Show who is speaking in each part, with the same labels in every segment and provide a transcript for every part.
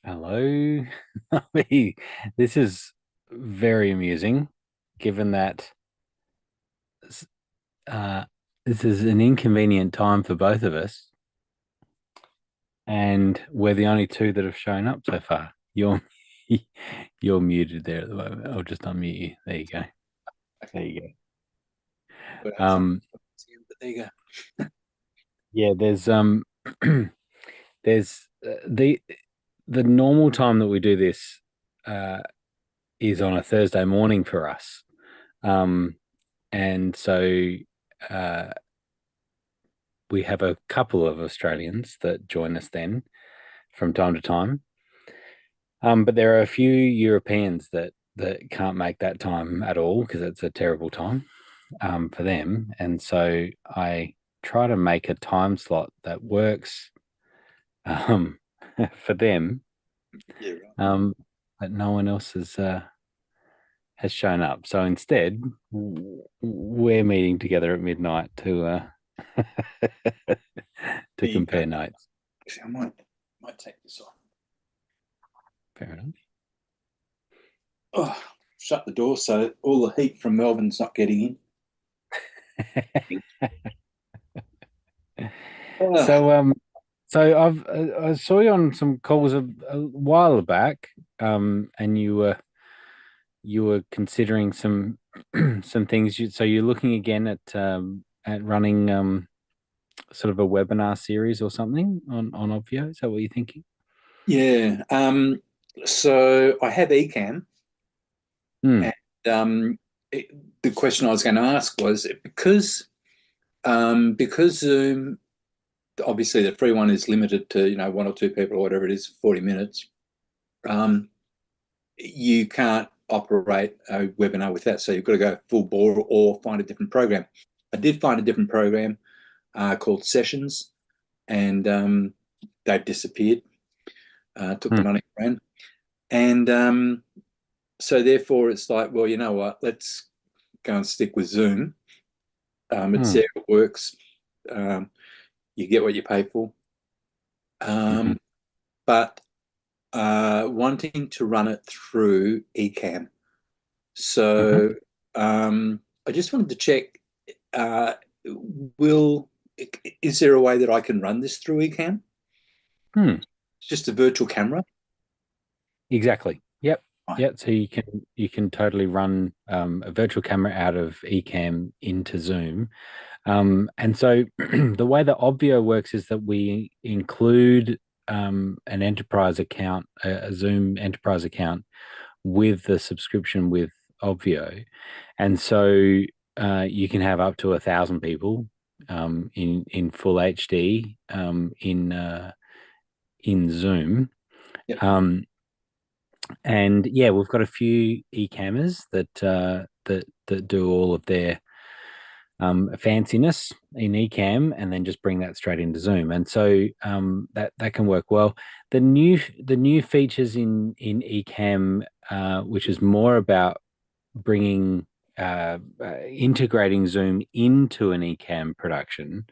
Speaker 1: Hello. This is very amusing, given that uh, this is an inconvenient time for both of us, and we're the only two that have shown up so far. You're muted there at the moment. I'll just unmute you. There you go. There
Speaker 2: Okay.
Speaker 1: you
Speaker 2: Put
Speaker 1: go.
Speaker 2: out some. But there you go.
Speaker 1: Yeah. There's the normal time that we do this uh, is on a Thursday morning for us. Um, and so uh, we have a couple of Australians that join us then from time to time. But there are a few Europeans that can't make that time at all because it's a terrible time for them. And so I try to make a time slot that works um, for them,
Speaker 2: Yeah, right.
Speaker 1: um, but no one else has shown up. So instead, we're meeting together at midnight to
Speaker 2: There you go.
Speaker 1: compare notes.
Speaker 2: Actually, I might take this off.
Speaker 1: Fair enough.
Speaker 2: Oh, shut the door so all the heat from Melbourne's not getting in. Oh,
Speaker 1: So so I saw you on some calls a while back, and you were considering some some things. So you're looking again at running sort of a webinar series or something on Obvio. Is that what you're thinking?
Speaker 2: yeah. So I have Ecamm,
Speaker 1: Hmm.
Speaker 2: and um, it, the question I was going to ask was because Zoom, obviously the free one is limited to one or two people or whatever it is, 40 minutes. Um, you can't operate a webinar with that. So you've got to go full bore or find a different program. I did find a different program called Sessions, and they've disappeared. Took the
Speaker 1: Hmm.
Speaker 2: money and ran. And so therefore, it's like, well, you know what? Let's go and stick with Zoom. It's
Speaker 1: Hmm.
Speaker 2: there, it works. Um, you get what you pay for.
Speaker 1: Hmm.
Speaker 2: But wanting to run it through Ecamm.
Speaker 1: Hmm.
Speaker 2: So I just wanted to check, uh, will is there a way that I can run this through Ecamm?
Speaker 1: Hmm.
Speaker 2: It's just a virtual camera.
Speaker 1: Exactly. Yep.
Speaker 2: Right.
Speaker 1: Yep. So you can totally run a virtual camera out of Ecamm into Zoom. And so the way that Obvio works is that we include an enterprise account, a Zoom enterprise account with the subscription with Obvio. And so you can have up to 1,000 people in full HD in Zoom.
Speaker 2: Yep.
Speaker 1: Um, and yeah, we've got a few e-cammers that do all of their fanciness in Ecamm and then just bring that straight into Zoom. And so that can work well. The new features in Ecamm, which is more about bringing integrating Zoom into an Ecamm production,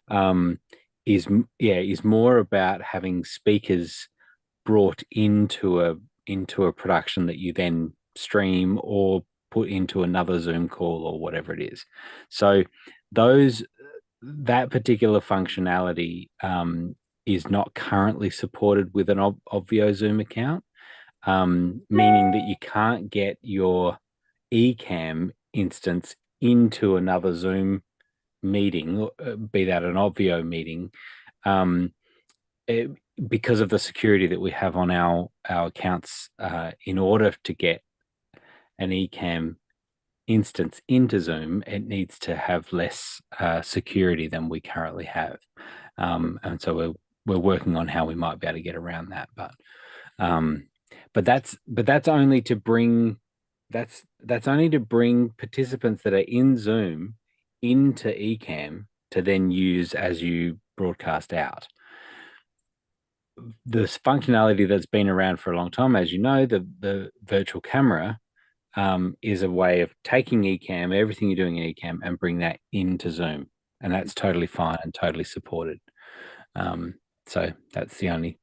Speaker 1: um, is more about having speakers brought into a production that you then stream or put into another Zoom call or whatever it is. So those that particular functionality is not currently supported with an Obvio Zoom account, meaning that you can't get your Ecamm instance into another Zoom meeting, be that an Obvio meeting, um, it, because of the security that we have on our accounts. In order to get an Ecamm instance into Zoom, it needs to have less security than we currently have, and so we're working on how we might be able to get around that. Um, but that's only to bring that's only to bring participants that are in Zoom into Ecamm to then use as you broadcast out. This functionality that's been around for a long time, as you know, the virtual camera is a way of taking Ecamm, everything you're doing in Ecamm, and bring that into Zoom, and that's totally fine and totally supported. Um, so that's the only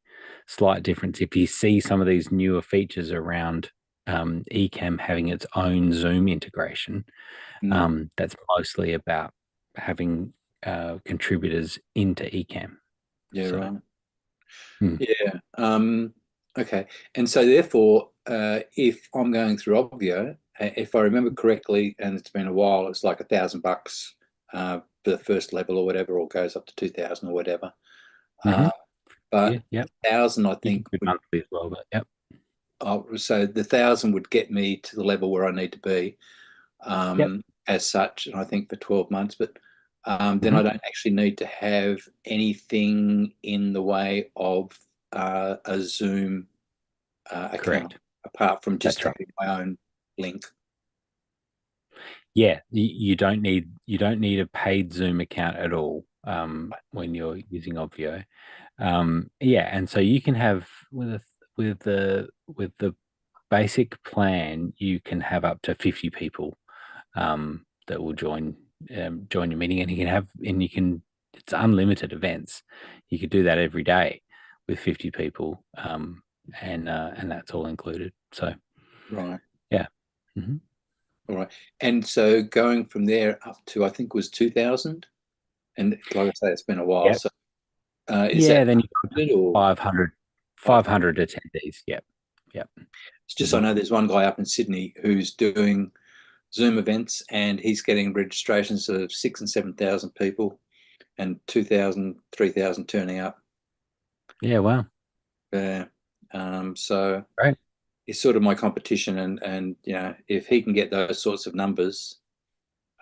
Speaker 1: slight difference. If you see some of these newer features around Ecamm having its own Zoom integration,
Speaker 2: Mm.
Speaker 1: that's mostly about having contributors into Ecamm.
Speaker 2: Yeah,
Speaker 1: So,
Speaker 2: right.
Speaker 1: hmm.
Speaker 2: Yeah. Okay. And so therefore, if I'm going through Obvio, if I remember correctly, and it's been a while, it's like $1,000 for the first level or whatever, or goes up to 2,000 or whatever.
Speaker 1: Hmm.
Speaker 2: Uh,
Speaker 1: Yeah,
Speaker 2: but
Speaker 1: yep.
Speaker 2: 1,000, I
Speaker 1: You can
Speaker 2: think,
Speaker 1: do
Speaker 2: would
Speaker 1: monthly as well, but yep.
Speaker 2: so the 1,000 would get me to the level where I need to be,
Speaker 1: Yep.
Speaker 2: as such, and I think for 12 months. But then I
Speaker 1: Hmm.
Speaker 2: don't actually need to have anything in the way of a Zoom account,
Speaker 1: Correct.
Speaker 2: apart from just
Speaker 1: That's right.
Speaker 2: having my own link.
Speaker 1: Yeah, you don't need a paid Zoom account at all when you're using Obvio. Yeah, and so you can have with the basic plan, you can have up to 50 people that will join your meeting, and you can it's unlimited events. You could do that every day with 50 people, and that's all included. So
Speaker 2: Right.
Speaker 1: yeah. Hmm.
Speaker 2: All right. And so going from there up to, I think it was 2,000. And like I say, it's been a while.
Speaker 1: Yeah.
Speaker 2: So is that
Speaker 1: Yeah, then you got
Speaker 2: limited or
Speaker 1: 500,
Speaker 2: 500?
Speaker 1: 500 attendees. Yep. Yep.
Speaker 2: It's just, I
Speaker 1: Hmm.
Speaker 2: know there's one guy up in Sydney who's doing Zoom events, and he's getting registrations of 6 and 7,000 people, and 2,000, 3,000 turning up.
Speaker 1: Yeah, wow.
Speaker 2: Yeah. So
Speaker 1: Great.
Speaker 2: he's sort of my competition, and if he can get those sorts of numbers,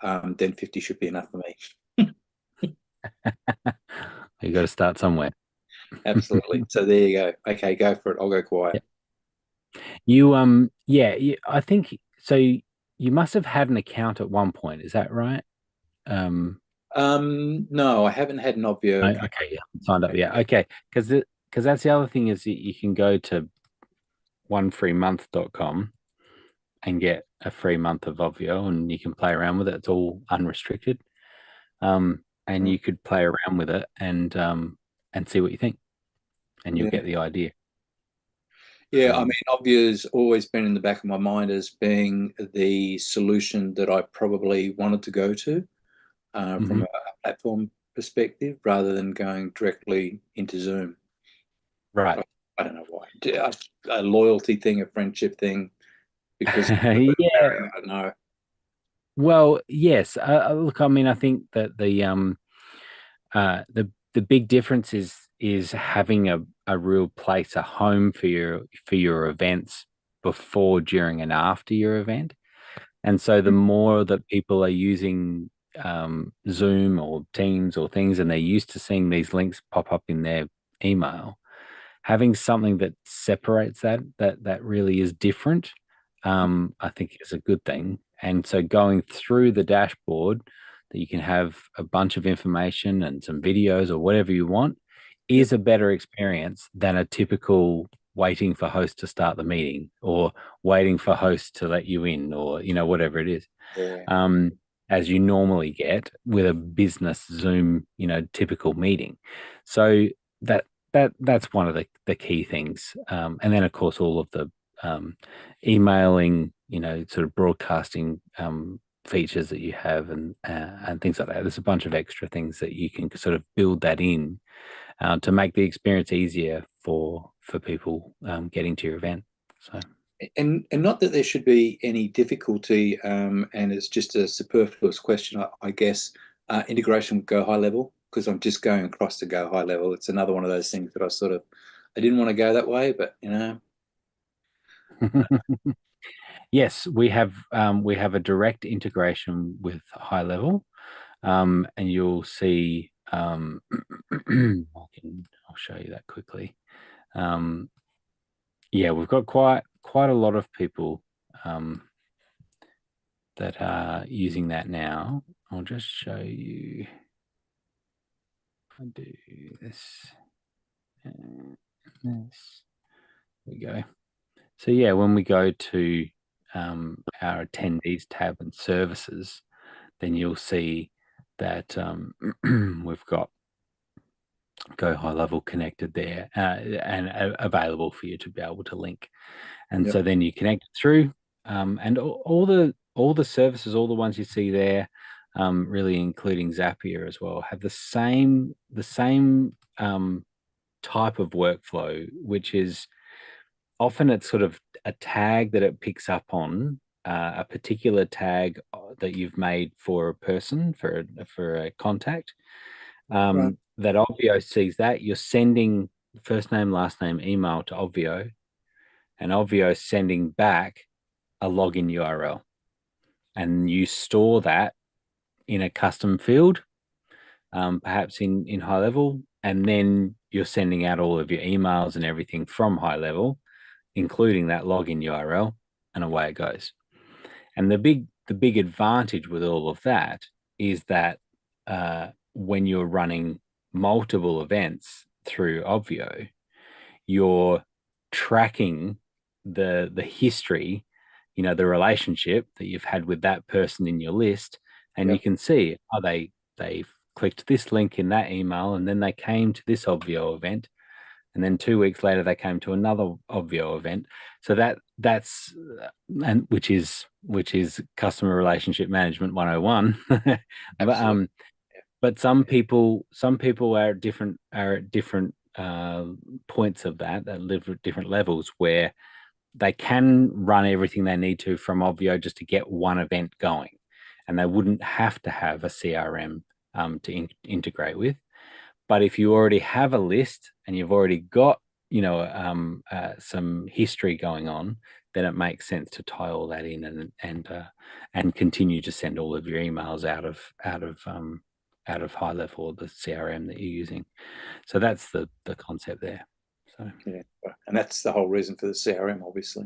Speaker 2: then 50 should be enough for me.
Speaker 1: You got to start somewhere.
Speaker 2: Absolutely. So there you go. Okay, go for it. I'll go quiet.
Speaker 1: Yeah. Yeah, I think so. You must have had an account at one point. Is that right? Um,
Speaker 2: No, I haven't had an Obvio account.
Speaker 1: okay, yeah, signed up. Yeah, okay. Because that's the other thing is that you can go to onefreemonth.com and get a free month of Obvio, and you can play around with it. It's all unrestricted. And you could play around with it and see what you think, and you'll
Speaker 2: Yeah.
Speaker 1: get the idea.
Speaker 2: Yeah, I mean,
Speaker 1: Um,
Speaker 2: Obvio's always been in the back of my mind as being the solution that I probably wanted to go to from
Speaker 1: mhm.
Speaker 2: a platform perspective rather than going directly into Zoom.
Speaker 1: Right.
Speaker 2: I, I don't know why. A loyalty thing, a friendship thing, because
Speaker 1: Yeah.
Speaker 2: I don't know.
Speaker 1: Well, yes. Look, I mean, I think that the big difference is having a real place, a home for your events before, during, and after your event. And so the more that people are using Zoom or Teams or things, and they're used to seeing these links pop up in their email, having something that separates that really is different, I think is a good thing. And so going through the dashboard, that you can have a bunch of information and some videos or whatever you want,
Speaker 2: Yep.
Speaker 1: is a better experience than a typical waiting for host to start the meeting, or waiting for host to let you in, or whatever it is,
Speaker 2: Yeah.
Speaker 1: um, as you normally get with a business Zoom, typical meeting. So that that's one of the key things. And then of course all of the emailing, sort of broadcasting features that you have, and things like that. There's a bunch of extra things that you can sort of build that in to make the experience easier for people getting to your event. So.
Speaker 2: And not that there should be any difficulty, and it's just a superfluous question, I guess. Integration with Go High Level, because I'm just going across to Go High Level. It's another one of those things that I didn't want to go that way, but
Speaker 1: Yes, we have a direct integration with High Level, and you'll see. I'll show you that quickly. Um, yeah, we've got quite a lot of people that are using that now. I'll just show you. If I do this, and this. There we go. So yeah, when we go to our attendees tab and services, then you'll see that we've got go high level connected there, and available for you to be able to link. And
Speaker 2: Yep.
Speaker 1: so then you connect through, and all the services, all the ones you see there, really including Zapier as well, have the same type of workflow, which is often it's sort of a tag that it picks up on, a particular tag that you've made for a person, for a contact.
Speaker 2: Right.
Speaker 1: That Obvio sees that you're sending first name, last name, email to Obvio, and Obvio is sending back a login URL, and you store that in a custom field, perhaps in high level, and then you're sending out all of your emails and everything from high level, including that login URL, and away it goes. And the big advantage with all of that is that when you're running multiple events through Obvio, you're tracking the history, the relationship that you've had with that person in your list, and you
Speaker 2: Yep.
Speaker 1: can see, they clicked this link in that email, and then they came to this Obvio event, and then 2 weeks later they came to another Obvio event. So that's and which is customer relationship management 101. But
Speaker 2: Absolutely.
Speaker 1: but some people are at different points of that live at different levels, where they can run everything they need to from Obvio just to get one event going, and they wouldn't have to have a CRM to integrate with. But if you already have a list and you've already got, some history going on, then it makes sense to tie all that in, and continue to send all of your emails out of high level, or the CRM that you're using. So that's the concept there. So
Speaker 2: Yeah. And that's the whole reason for the CRM, obviously.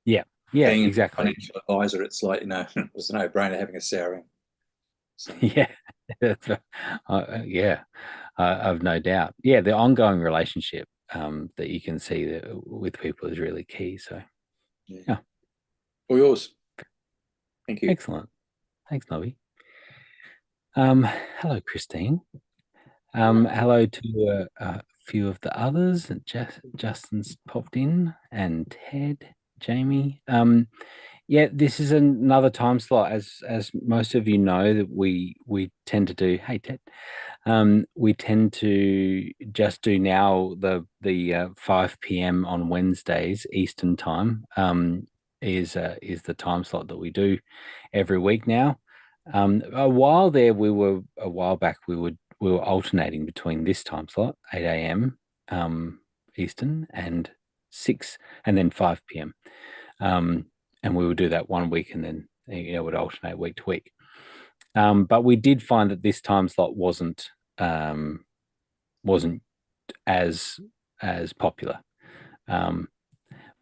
Speaker 1: yeah, yeah,
Speaker 2: Being a
Speaker 1: exactly.
Speaker 2: financial advisor, it's like, it's a no-brainer having a CRM. So
Speaker 1: Yeah, yeah, I've no doubt. Yeah, the ongoing relationship that you can see that with people is really key. So
Speaker 2: yeah.
Speaker 1: yeah,
Speaker 2: All yours. Thank you.
Speaker 1: excellent. Thanks, Nobby. Hello, Christine. Hello to a few of the others. Justin's popped in, and Ted, Jamie. Yeah, this is another time slot, as most of you know, that we tend to do. Hey, Ted. We tend to just do now the 5 p.m. on Wednesdays Eastern time. Is the time slot that we do every week now. A while back we were alternating between this time slot, 8 a.m. Eastern, and 6, and then 5 p.m. And we would do that one week, and then would alternate week to week. But we did find that this time slot um, wasn't as popular. Um,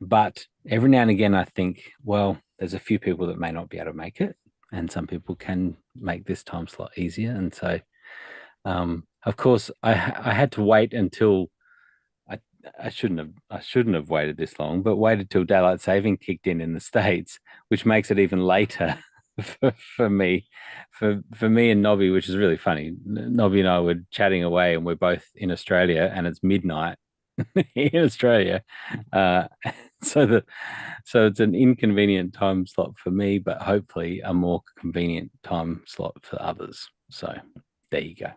Speaker 1: but every now and again, I think, well, there's a few people that may not be able to make it, and some people can make this time slot easier. And so, of course, I had to wait until I I shouldn't have waited this long, but waited till daylight saving kicked in the States, which makes it even later for me, for me and Nobby, which is really funny. Nobby and I were chatting away, and we're both in Australia, and it's midnight in Australia. Uh, so the so it's an inconvenient time slot for me, but hopefully a more convenient time slot for others. So there you go.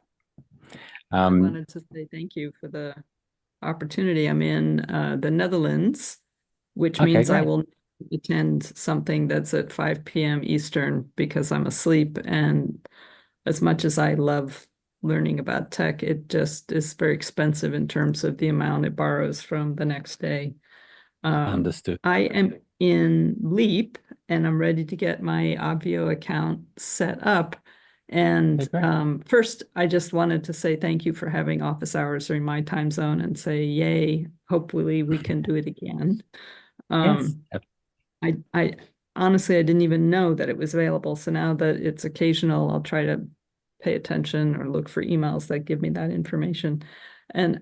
Speaker 3: I
Speaker 1: Um,
Speaker 3: wanted to say thank you for the opportunity. I'm in the Netherlands, which
Speaker 1: okay,
Speaker 3: means I
Speaker 1: great.
Speaker 3: will attend something that's at 5 p.m. Eastern because I'm asleep. And as much as I love learning about tech, it just is very expensive in terms of the amount it borrows from the next day.
Speaker 1: Understood.
Speaker 3: I am in Leap and I'm ready to get my Obvio account set up.
Speaker 1: Okay,
Speaker 3: And
Speaker 1: great.
Speaker 3: first, I just wanted to say thank you for having office hours during my time zone and say, yay, hopefully we can do it again.
Speaker 1: Yes.
Speaker 3: I honestly, I didn't even know that it was available. So now that it's occasional, I'll try to pay attention or look for emails that give me that information. And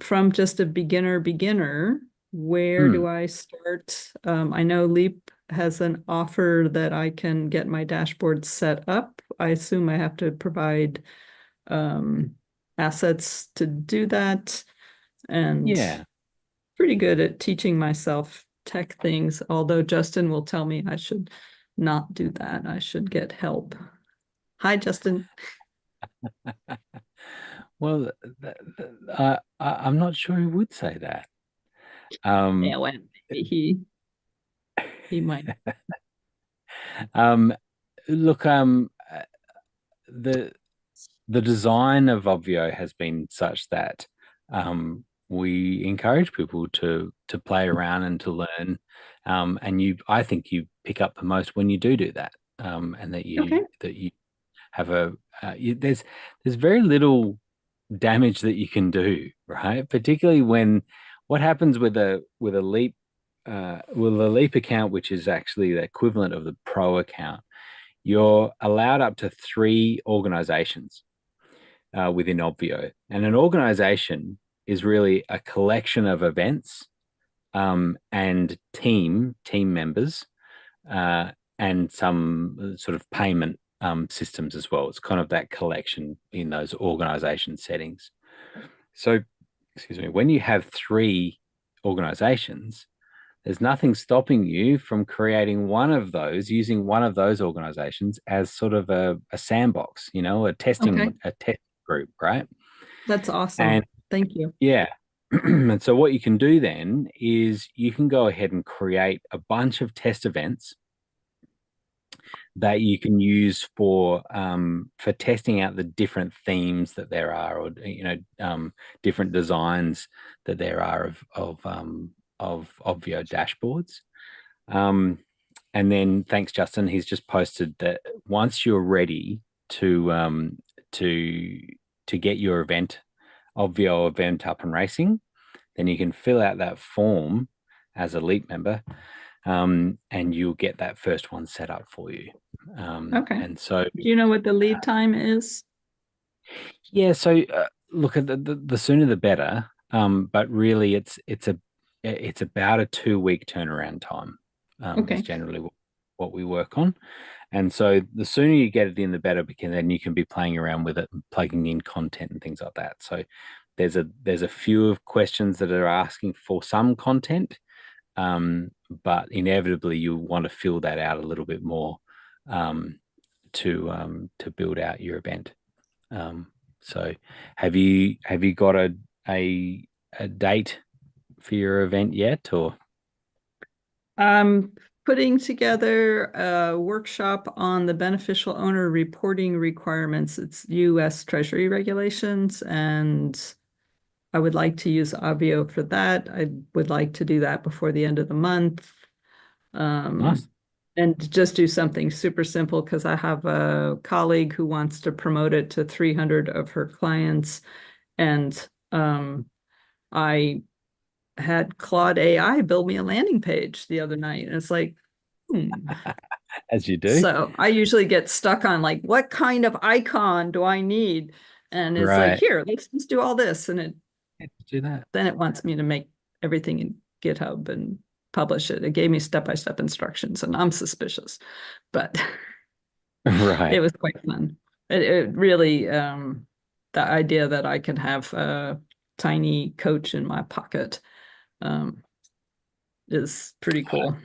Speaker 3: from just a beginner, where
Speaker 1: Hmm.
Speaker 3: do I start? I know Leap has an offer that I can get my dashboard set up. I assume I have to provide um, assets to do that, and
Speaker 1: Yeah.
Speaker 3: pretty good at teaching myself tech things, although Justin will tell me I should not do that. I should get help. Hi, Justin.
Speaker 1: Well, I'm not sure he would say that.
Speaker 3: Yeah, well, maybe he might.
Speaker 1: Um, look, the the design of Obvio has been such that we encourage people to play around and to learn. And I think you pick up the most when you do that. And
Speaker 3: Okay.
Speaker 1: that you have there's very little damage that you can do, right? Particularly when what happens with a Leap account, which is actually the equivalent of the Pro account, you're allowed up to 3 organizations within Obvio. And an organization is really a collection of events and team members and some sort of payment systems as well. It's kind of that collection in those organization settings. So, excuse me, when you have 3 organizations, there's nothing stopping you from creating one of those, using one of those organizations as sort of a sandbox,
Speaker 3: Okay.
Speaker 1: a test group, right?
Speaker 3: That's
Speaker 1: And
Speaker 3: awesome. Thank you.
Speaker 1: yeah. And so what you can do then is you can go ahead and create a bunch of test events that you can use for testing out the different themes that there are, or different designs that there are of Obvio dashboards. Um, and then thanks, Justin. He's just posted that once you're ready to to to get your Obvio event up and racing, then you can fill out that form as a Leap member, and you'll get that first one set up for you.
Speaker 3: Okay.
Speaker 1: And so,
Speaker 3: Do you know what the lead time is?
Speaker 1: yeah, so look at the sooner the better. But really, it's about a 2 week turnaround time. Is
Speaker 3: Okay.
Speaker 1: generally what we work on. And so the sooner you get it in, the better, because then you can be playing around with it and plugging in content and things like that. So there's a few of questions that are asking for some content, but inevitably you want to fill that out a little bit more um, to build out your event. So have you got a date for your event yet, or?
Speaker 3: I'm putting together a workshop on the beneficial owner reporting requirements. It's US Treasury regulations, and I would like to use Avio for that. I would like to do that before the end of the month.
Speaker 1: Nice.
Speaker 3: And just do something super simple because I have a colleague who wants to promote it to 300 of her clients. And I had Claude AI build me a landing page the other night. And it's like,
Speaker 1: As you do.
Speaker 3: So I usually get stuck on like, what kind of icon do I need? And it's like,
Speaker 1: Right.
Speaker 3: here, let's do all this. And
Speaker 1: Do that.
Speaker 3: then it wants me to make everything in GitHub and publish it. It gave me step-by-step instructions, and I'm suspicious, but it
Speaker 1: Right.
Speaker 3: was quite fun. It really, the idea that I can have a tiny coach in my pocket um, is pretty cool.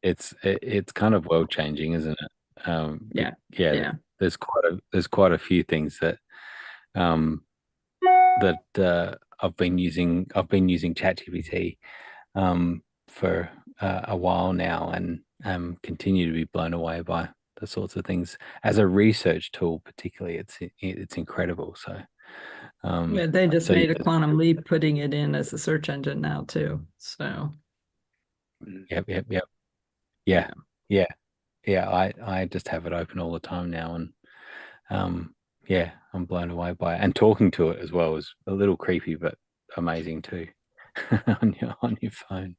Speaker 1: It's kind of world changing, isn't it?
Speaker 3: Yeah,
Speaker 1: Yeah,
Speaker 3: yeah.
Speaker 1: there's quite a few things um I've been using ChatGPT for a while now, and continue to be blown away by the sorts of things as a research tool. Particularly, it's incredible. So
Speaker 3: Yeah, they just
Speaker 1: so yeah,
Speaker 3: made a quantum leap putting it in as a search engine now too. So
Speaker 1: yep, yeah,
Speaker 3: yeah.
Speaker 1: yeah, yeah. I just have it open all the time now, and yeah, I'm blown away by it. And talking to it as well is a little creepy, but amazing too, on your phone.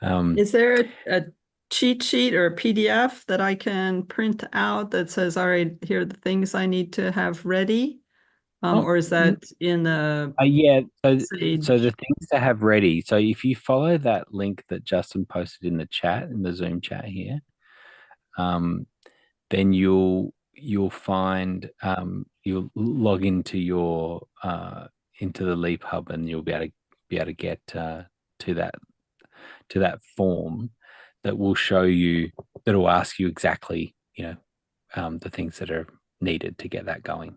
Speaker 1: Um,
Speaker 3: Is there a cheat sheet or a PDF that I can print out that says, all right, here are the things I need to have ready?
Speaker 1: oh,
Speaker 3: Or is that in the
Speaker 1: yeah. So
Speaker 3: Sage?
Speaker 1: the things to have ready. So if you follow that link that Justin posted in the chat, in the Zoom chat here, um, then you'll find you'll log into your into the Leap Hub, and you'll be able to get to that form that will show you, that will ask you exactly, the things that are needed to get that going.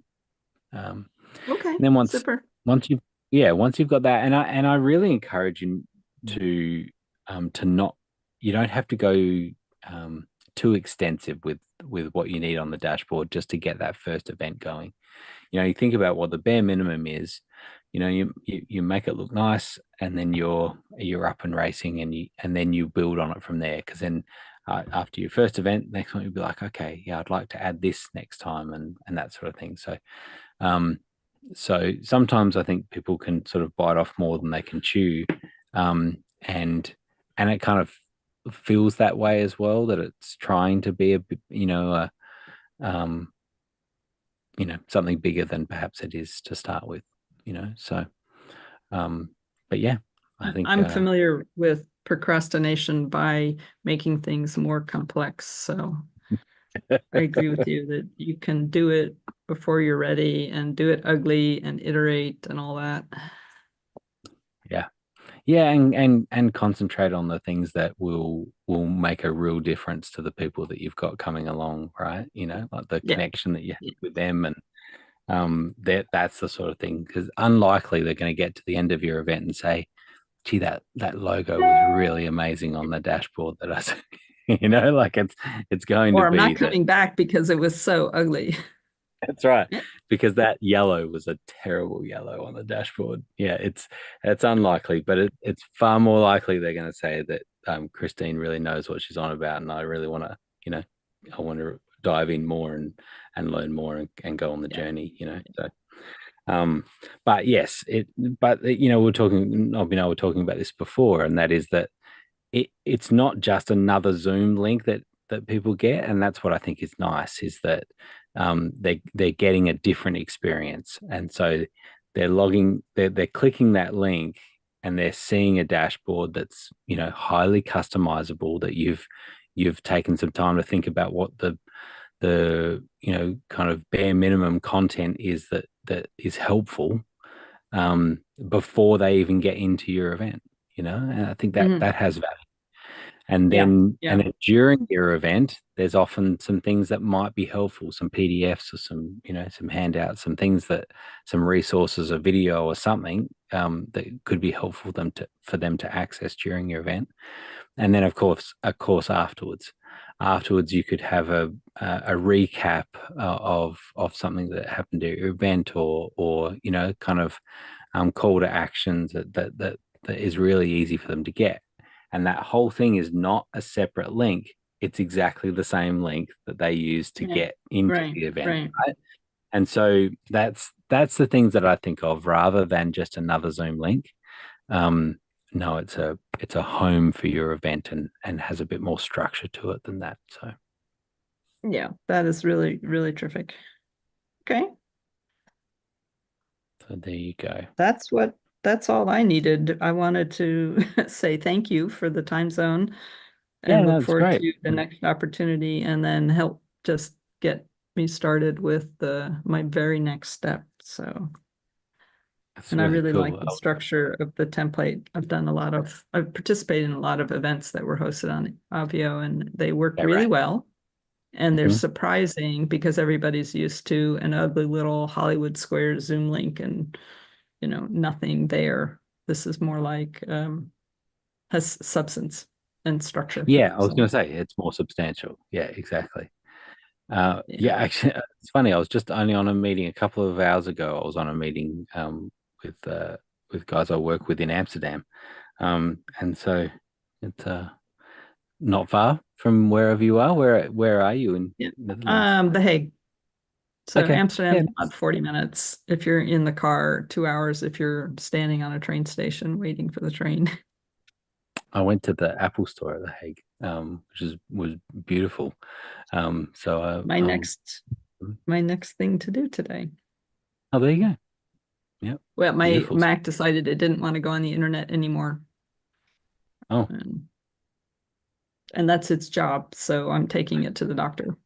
Speaker 3: Okay,
Speaker 1: And then
Speaker 3: super.
Speaker 1: once you've got that, and I really encourage you to not, you don't have to go too extensive with what you need on the dashboard just to get that first event going. You think about what the bare minimum is. You make it look nice, and then you're up and racing, and then you build on it from there. Because then after your first event, next one you'll be like, okay, yeah, I'd like to add this next time, and that sort of thing. So sometimes I think people can sort of bite off more than they can chew, and it kind of feels that way as well, that it's trying to be a bit, um, something bigger than perhaps it is to start with. So but yeah, I think
Speaker 3: I'm familiar with procrastination by making things more complex. So I agree with you that you can do it before you're ready and do it ugly and iterate and all that.
Speaker 1: yeah, and concentrate on the things that will make a real difference to the people that you've got coming along, right? Like the
Speaker 3: Yeah.
Speaker 1: connection that you have with them, and that's the sort of thing, because unlikely they're going to get to the end of your event and say, gee, that logo was really amazing on the dashboard that I said. Like it's going to
Speaker 3: Or I'm
Speaker 1: be
Speaker 3: not
Speaker 1: that.
Speaker 3: coming back because it was so ugly.
Speaker 1: That's right, because that yellow was a terrible yellow on the dashboard. Yeah, it's unlikely, but it's far more likely they're going to say that Christine really knows what she's on about, and I really want to, I want to dive in more and learn more, and go on the journey. So. But yes, we're talking. We're talking about this before, and that is that it's not just another Zoom link that people get, and that's what I think is nice, is that they're getting a different experience, and so they're clicking that link, and they're seeing a dashboard that's highly customizable, that you've taken some time to think about what the kind of bare minimum content is that is helpful before they even get into your event. And I think that has value. And
Speaker 3: Yeah.
Speaker 1: then
Speaker 3: Yeah.
Speaker 1: and then during your event, there's often some things that might be helpful, some PDFs or some handouts, some resources, a video or something that could be helpful for them to access during your event. And then of course afterwards you could have a recap of something that happened at your event, or kind of call to actions that is really easy for them to get. And that whole thing is not a separate link. It's exactly the same link that they use to get into
Speaker 3: Right.
Speaker 1: the event,
Speaker 3: Right.
Speaker 1: right? And so that's the things that I think of, rather than just another Zoom link. No, it's a home for your event, and has a bit more structure to it than that. So
Speaker 3: Yeah, that is really, really terrific. Okay.
Speaker 1: there you go.
Speaker 3: That's all I needed. I wanted to say thank you for the time zone
Speaker 1: Yeah,
Speaker 3: and
Speaker 1: no,
Speaker 3: look
Speaker 1: it's
Speaker 3: forward
Speaker 1: great.
Speaker 3: to the next opportunity, and then help just get me started with my very next step. So,
Speaker 1: That's
Speaker 3: and I
Speaker 1: really
Speaker 3: really like
Speaker 1: cool.
Speaker 3: the structure of the template. I've participated in a lot of events that were hosted on Avio, and they work
Speaker 1: Yeah,
Speaker 3: really
Speaker 1: right.
Speaker 3: well. And they're
Speaker 1: Mhm.
Speaker 3: surprising because everybody's used to an ugly little Hollywood Square Zoom link and, nothing there. This is more like has substance and structure.
Speaker 1: Yeah, I was going
Speaker 3: So
Speaker 1: to say it's more substantial. Yeah, exactly.
Speaker 3: yeah.
Speaker 1: Yeah, actually, it's funny. I was just only on a meeting a couple of hours ago. I was on a meeting with guys I work with in Amsterdam, and so it's not far from wherever you are. Where are you in
Speaker 3: Yeah.
Speaker 1: Netherlands?
Speaker 3: The Hague. So
Speaker 1: Okay, yeah,
Speaker 3: Amsterdam's
Speaker 1: nice.
Speaker 3: about 40 minutes if you're in the car, 2 hours if you're standing on a train station waiting for the train.
Speaker 1: I went to the Apple store at The Hague, was beautiful. So
Speaker 3: My next my next thing to do today.
Speaker 1: oh, there you go. Yeah,
Speaker 3: Well, my
Speaker 1: beautiful.
Speaker 3: Mac decided it didn't want to go on the internet anymore.
Speaker 1: Oh,
Speaker 3: And that's its job. So I'm taking it to the doctor.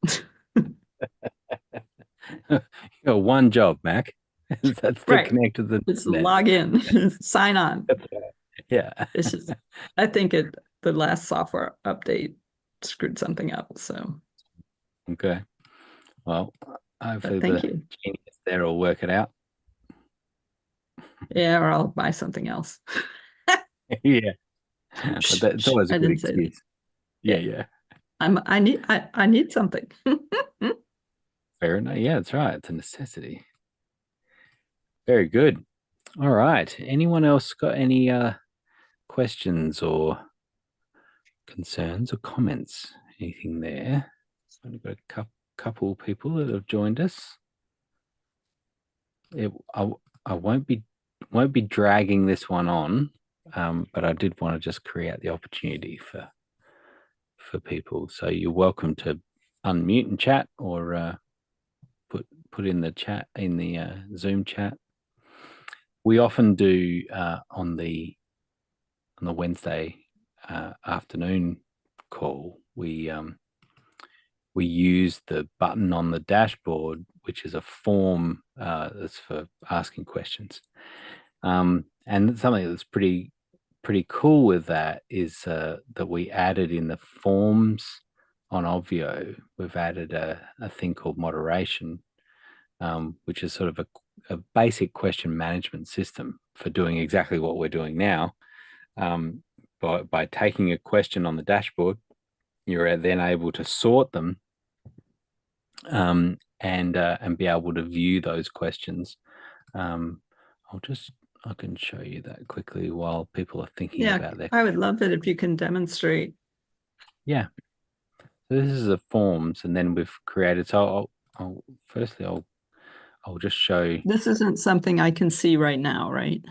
Speaker 1: Your one job, Mac. That's to
Speaker 3: Right.
Speaker 1: connect to the
Speaker 3: Just
Speaker 1: internet.
Speaker 3: log in, sign on.
Speaker 1: Yeah.
Speaker 3: It's just, I think the last software update screwed something up. So,
Speaker 1: Okay. Well,
Speaker 3: but
Speaker 1: hopefully
Speaker 3: thank
Speaker 1: the
Speaker 3: you.
Speaker 1: genius there will work it out.
Speaker 3: Yeah, or I'll buy something else.
Speaker 1: Yeah. But that's always a
Speaker 3: I
Speaker 1: good
Speaker 3: didn't say that.
Speaker 1: excuse. Yeah,
Speaker 3: Yeah,
Speaker 1: yeah.
Speaker 3: I need something.
Speaker 1: Fair enough. Yeah, that's right. It's a necessity. Very good. All right. Anyone else got any questions or concerns or comments? Anything there? So I've got a couple people that have joined us. It, I won't be dragging this one on, but I did want to just create the opportunity for people. So you're welcome to unmute and chat, or put in the chat in the Zoom chat. We often do on the Wednesday afternoon call. We use the button on the dashboard, which is a form that's for asking questions. And something that's pretty cool with that is that we added in the forms on Obvio, we've added a thing called moderation, which is sort of a basic question management system for doing exactly what we're doing now. By taking a question on the dashboard, you're then able to sort them, and be able to view those questions. I can show you that quickly while people are thinking
Speaker 3: Yeah,
Speaker 1: about their.
Speaker 3: I would love it if you can demonstrate.
Speaker 1: Yeah. So this is the forms, and then we've created. So firstly I'll just show.
Speaker 3: This isn't something I can see right now, right?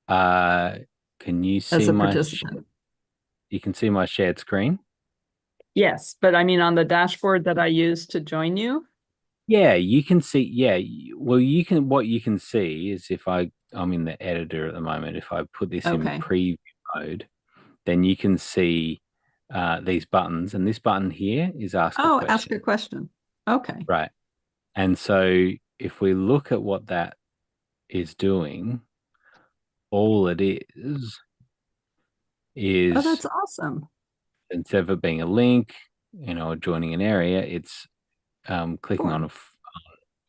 Speaker 1: Can you
Speaker 3: As
Speaker 1: see
Speaker 3: a
Speaker 1: my?
Speaker 3: participant.
Speaker 1: You can see my shared screen.
Speaker 3: Yes, but I mean on the dashboard that I use to join you.
Speaker 1: Yeah, you can see. Yeah, well, you can. What you can see is if I'm in the editor at the moment. If I put this in
Speaker 3: Okay.
Speaker 1: preview mode, then you can see these buttons, and this button here is ask a
Speaker 3: Oh, ask a
Speaker 1: question,
Speaker 3: question. Okay.
Speaker 1: right? And so if we look at what that is doing, all it
Speaker 3: Oh,
Speaker 1: is
Speaker 3: that's awesome.
Speaker 1: instead of it being a link, joining an area, it's clicking on
Speaker 3: Form.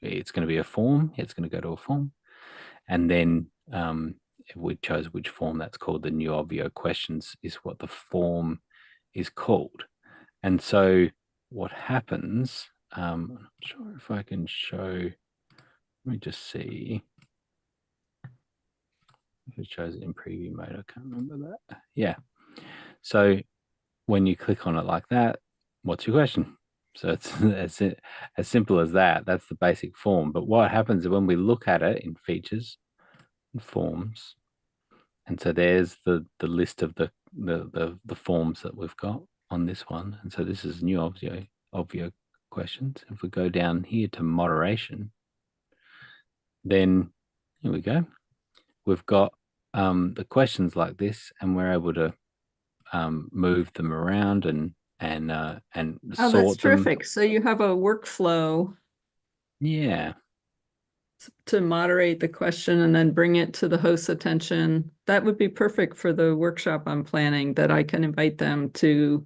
Speaker 1: it's going to be a form. It's going to go to a form, and then we chose which form. That's called the new Obvio questions, is what the form is called. And so what happens, I'm not sure if I can show, let me just see if it shows it in preview mode. I can't remember that. Yeah. So when you click on it like that, what's your question? So it's as simple as that. That's the basic form. But what happens when we look at it in features and forms, and so there's the list of the forms that we've got on this one. And so this is new Obvio questions. If we go down here to moderation, then here we go. We've got the questions like this, and we're able to move them around and
Speaker 3: Oh, that's
Speaker 1: sort them.
Speaker 3: terrific. So you have a workflow
Speaker 1: Yeah,
Speaker 3: to moderate the question and then bring it to the host's attention. That would be perfect for the workshop I'm planning, that I can invite them to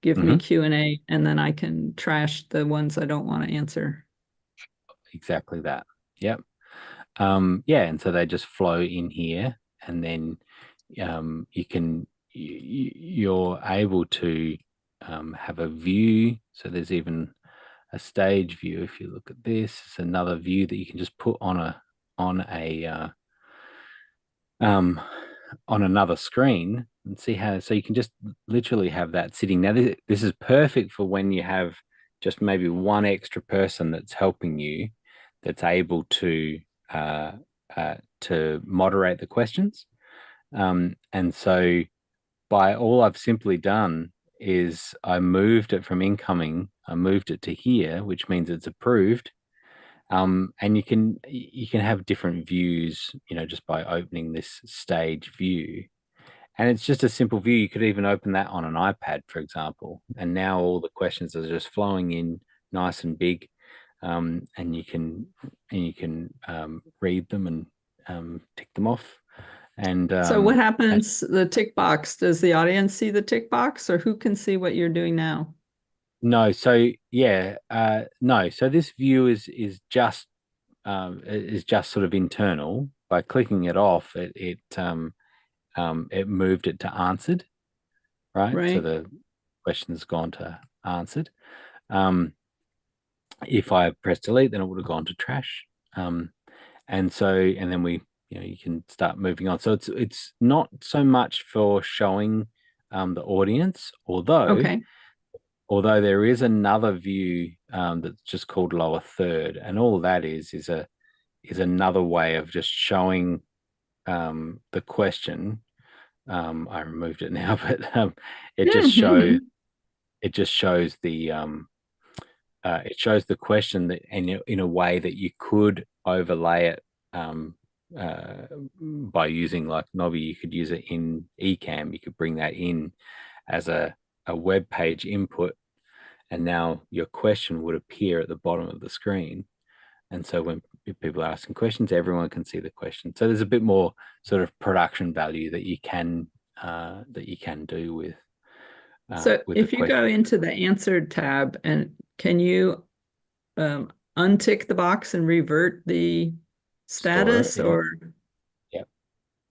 Speaker 3: give me
Speaker 1: hmm
Speaker 3: Q&A and then I can trash the ones I don't want to answer.
Speaker 1: exactly that. Yep. Yeah, and so they just flow in here, and then you're able to have a view. So there's even a stage view. If you look at this, it's another view that you can just put on um, on another screen and see how. So you can just literally have that sitting. Now this is perfect for when you have just maybe one extra person that's helping you, that's able uh, to moderate the questions. And so by all I've simply done is I moved it from incoming, I moved it to here, which means it's approved. And you can have different views, just by opening this stage view. And it's just a simple view. You could even open that on an iPad, for example. And now all the questions are just flowing in nice and big. and you can read them and tick them off. And
Speaker 3: so what happens, the tick box, does the audience see the tick box, or who can see what you're doing now?
Speaker 1: no, so yeah, no, so this view is just sort of internal. By clicking it off, it moved it to answered, right? So
Speaker 3: Right.
Speaker 1: the question's gone to answered. If I press delete, then it would have gone to trash. And then you can start moving on. So it's not so much for showing the audience,
Speaker 3: Okay.
Speaker 1: although there is another view that's just called lower third, and all that is another way of just showing the question. I removed it now, but it just shows the question that in a way that you could overlay it by using, like Nobby, you could use it in Ecamm. You could bring that in as a web page input, and now your question would appear at the bottom of the screen. And so when people are asking questions, everyone can see the question. So there's a bit more sort of production value that you can do with.
Speaker 3: So
Speaker 1: with
Speaker 3: if
Speaker 1: the
Speaker 3: you go into the answered tab, and can you untick the box and revert the status,
Speaker 1: yeah.
Speaker 3: or?
Speaker 1: Yeah.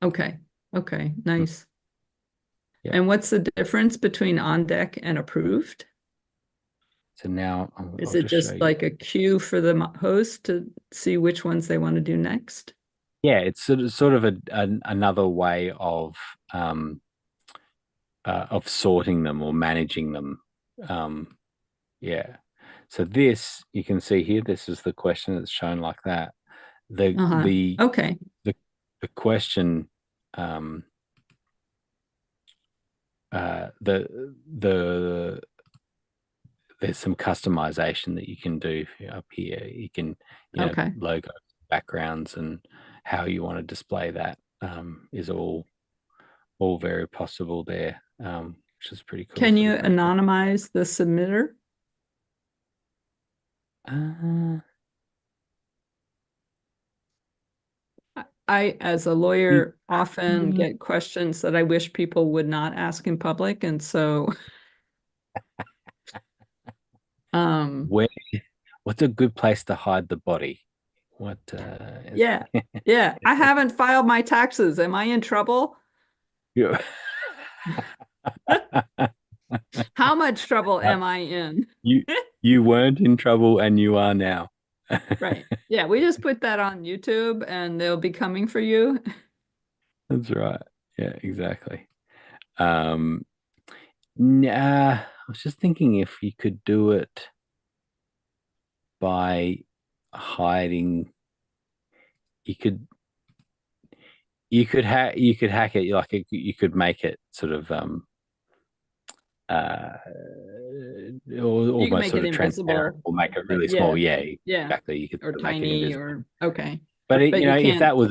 Speaker 3: Okay. Okay. Nice.
Speaker 1: Yeah.
Speaker 3: And what's the difference between on deck and approved?
Speaker 1: So now
Speaker 3: Is
Speaker 1: I'll
Speaker 3: it
Speaker 1: just show
Speaker 3: just
Speaker 1: you.
Speaker 3: like a queue for the host to see which ones they want to do next?
Speaker 1: Yeah, it's sort of another way of sorting them or managing them. Yeah. So this, you can see here, this is the question that's shown like that.
Speaker 3: Okay.
Speaker 1: The question, there's some customization that you can do up here. You can,
Speaker 3: Okay.
Speaker 1: logo, backgrounds, and how you want to display that is all very possible there, which is pretty cool.
Speaker 3: Can
Speaker 1: for
Speaker 3: you
Speaker 1: the graphic.
Speaker 3: anonymize the submitter? I, as a lawyer, often get questions that I wish people would not ask in public, and so
Speaker 1: What's a good place to hide the body? What
Speaker 3: yeah. Yeah. I haven't filed my taxes. Am I in trouble?
Speaker 1: Yeah.
Speaker 3: How much trouble am I in?
Speaker 1: you weren't in trouble and you are now.
Speaker 3: Right. Yeah, we just put that on YouTube and they'll be coming for you.
Speaker 1: That's right. Yeah, exactly. I was just thinking if you could do it by hiding. You could hack it, like you could make it sort of
Speaker 3: You can
Speaker 1: almost
Speaker 3: make
Speaker 1: sort
Speaker 3: it
Speaker 1: of transparent,
Speaker 3: invisible.
Speaker 1: or make it really small. Yeah,
Speaker 3: Yeah,
Speaker 1: exactly. You could
Speaker 3: or
Speaker 1: sort of make it
Speaker 3: tiny,
Speaker 1: invisible.
Speaker 3: or okay.
Speaker 1: But
Speaker 3: But you
Speaker 1: if
Speaker 3: can't.
Speaker 1: that was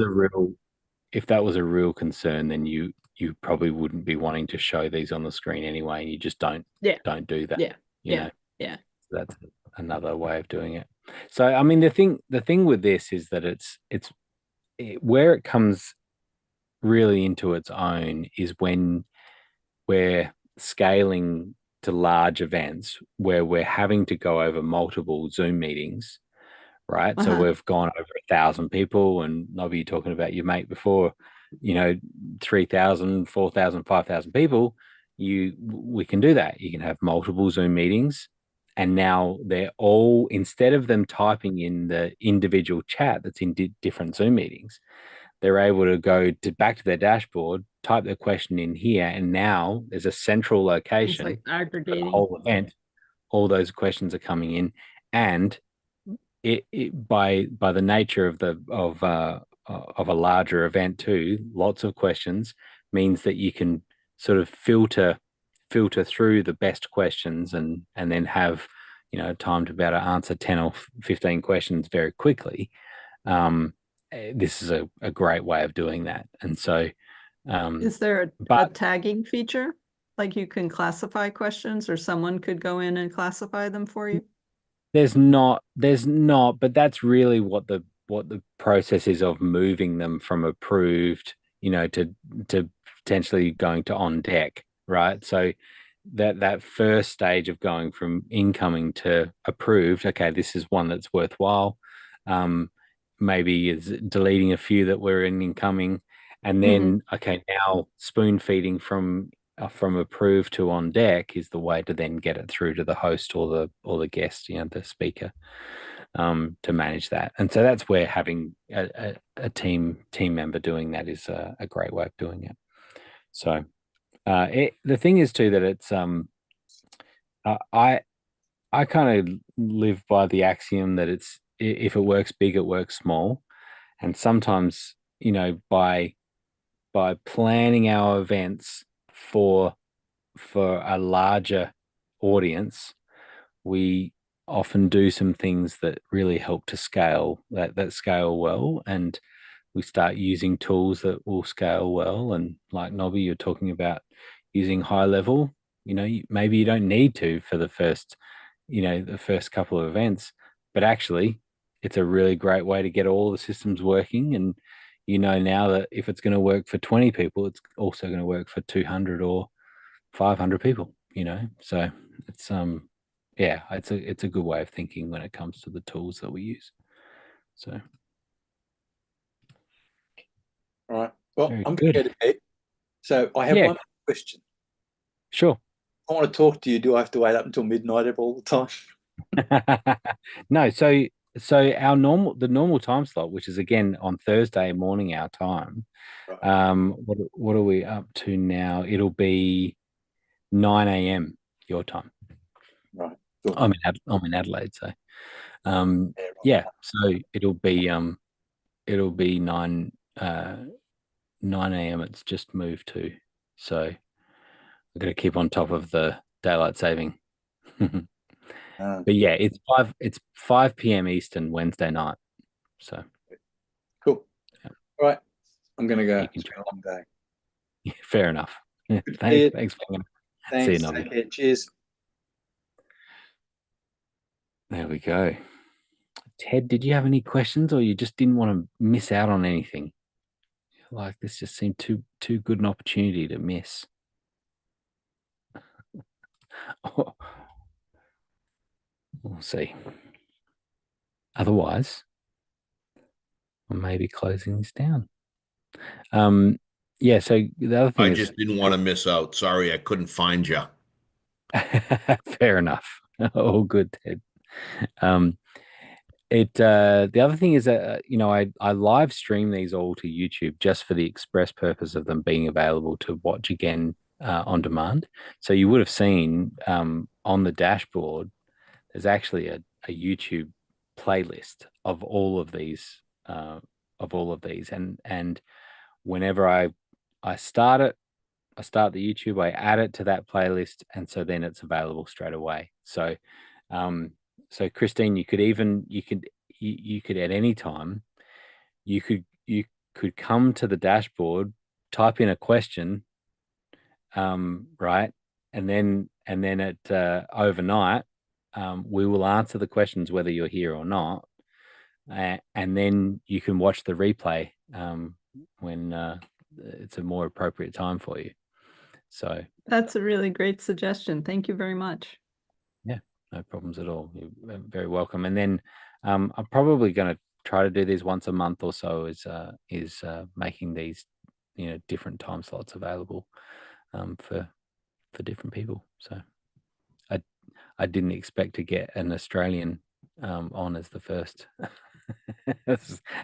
Speaker 1: a real concern, then you probably wouldn't be wanting to show these on the screen anyway, and you just don't
Speaker 3: Yeah,
Speaker 1: do that.
Speaker 3: yeah,
Speaker 1: You
Speaker 3: yeah,
Speaker 1: know,
Speaker 3: yeah.
Speaker 1: so that's another way of doing it. So I mean, the thing with this is that where it comes really into its own is when we're scaling to large events where we're having to go over multiple Zoom meetings, right? So we've gone over 1,000 people, and Nobby, you're talking about your mate before, 3,000, 4,000, 5,000 people. We can do that. You can have multiple Zoom meetings, and now they're all, instead of them typing in the individual chat that's in different Zoom meetings, they're able to go back to their dashboard, type their question in here, and now there's a central
Speaker 3: It's
Speaker 1: location
Speaker 3: like
Speaker 1: for the
Speaker 3: aggregating.
Speaker 1: whole event. All those questions are coming in, and by the nature of a larger event too, lots of questions means that you can sort of filter through the best questions, and then have time to be able to answer 10 or 15 questions very quickly. This is a great way of doing that. And so
Speaker 3: Is there a
Speaker 1: but
Speaker 3: tagging feature? Like you can classify questions, or someone could go in and classify them for you?
Speaker 1: There's not, but that's really what the process is of moving them from approved, to potentially going to on deck, right? So that first stage of going from incoming to approved, okay, this is one that's worthwhile. Um, Maybe is deleting a few that were in incoming, and then okay, now spoon feeding from approved to on deck is the way to then get it through to the host or the guest, the speaker, to manage that. And so that's where having a team member doing that is a great way of doing it. So the thing is too that it's I kind of live by the axiom that if it works big, it works small, and sometimes by planning our events for a larger audience, we often do some things that really help to scale that scale well, and we start using tools that will scale well. And like Nobby, you're talking about using high level. Maybe you don't need to for the first couple of events, but actually, it's a really great way to get all the systems working. And now that if it's going to work for 20 people, it's also going to work for 200 or 500 people. So it's yeah, it's a good way of thinking when it comes to the tools that we use. So
Speaker 2: All right. Well,
Speaker 1: very
Speaker 2: I'm going to
Speaker 1: good.
Speaker 2: go to bed. So I have
Speaker 1: Yeah,
Speaker 2: one question.
Speaker 1: sure.
Speaker 2: I want to talk to you. Do I have to wait up until midnight all the time?
Speaker 1: No, so the normal time slot, which is again on Thursday morning our time.
Speaker 2: Right.
Speaker 1: What are we up to now? It'll be 9 a.m. your time.
Speaker 2: Right. Cool.
Speaker 1: I'm in Adelaide, so
Speaker 2: Yeah,
Speaker 1: yeah.
Speaker 2: right.
Speaker 1: So it'll be 9 a.m. It's just moved to. So I've got to keep on top of the daylight saving. But yeah, it's 5 p.m. Eastern Wednesday night. So
Speaker 2: Cool.
Speaker 1: yeah,
Speaker 2: All right. I'm going to go.
Speaker 1: you can
Speaker 2: It's been a long day.
Speaker 1: yeah, fair enough.
Speaker 2: Good to see you.
Speaker 1: Thanks for hanging out. See you,
Speaker 2: Thanks.
Speaker 1: Nobby.
Speaker 2: Take care. Cheers.
Speaker 1: There we go. Ted, did you have any questions, or you just didn't want to miss out on anything? Like this just seemed too good an opportunity to miss. We'll see. Otherwise, I may be closing this down. Yeah, so the other thing
Speaker 4: I
Speaker 1: is
Speaker 4: just didn't want to miss out. Sorry, I couldn't find you.
Speaker 1: fair enough. All good, Ted. Um, the other thing is that I live stream these all to YouTube just for the express purpose of them being available to watch again on demand. So you would have seen on the dashboard there's actually a YouTube playlist of all of these and whenever I start it, I start the YouTube, I add it to that playlist, and so then it's available straight away. So um, so Christine, you could at any time you could come to the dashboard, type in a question, right, and then at overnight, we will answer the questions whether you're here or not, and then you can watch the replay when it's a more appropriate time for you. So
Speaker 3: That's a really great suggestion. Thank you very much.
Speaker 1: yeah, no problems at all. You're very welcome. And then I'm probably going to try to do these once a month or so. Is making these different time slots available for different people. So I didn't expect to get an Australian on as the first.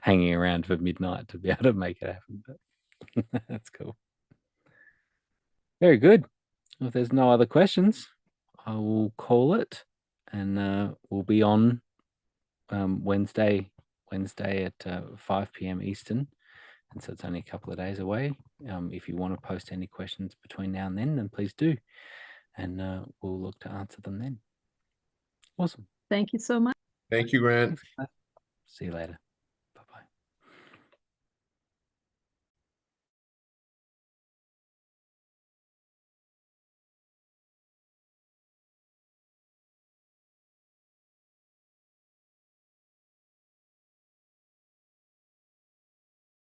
Speaker 1: Hanging around for midnight to be able to make it happen, but that's cool. Very good. Well, if there's no other questions, I will call it, and we'll be on Wednesday at 5 p.m. Eastern, and so it's only a couple of days away. If you want to post any questions between now and then please do, and we'll look to answer them then. Awesome.
Speaker 3: Thank you so much.
Speaker 4: Thank you, Grant.
Speaker 1: Thanks, guys. See you later.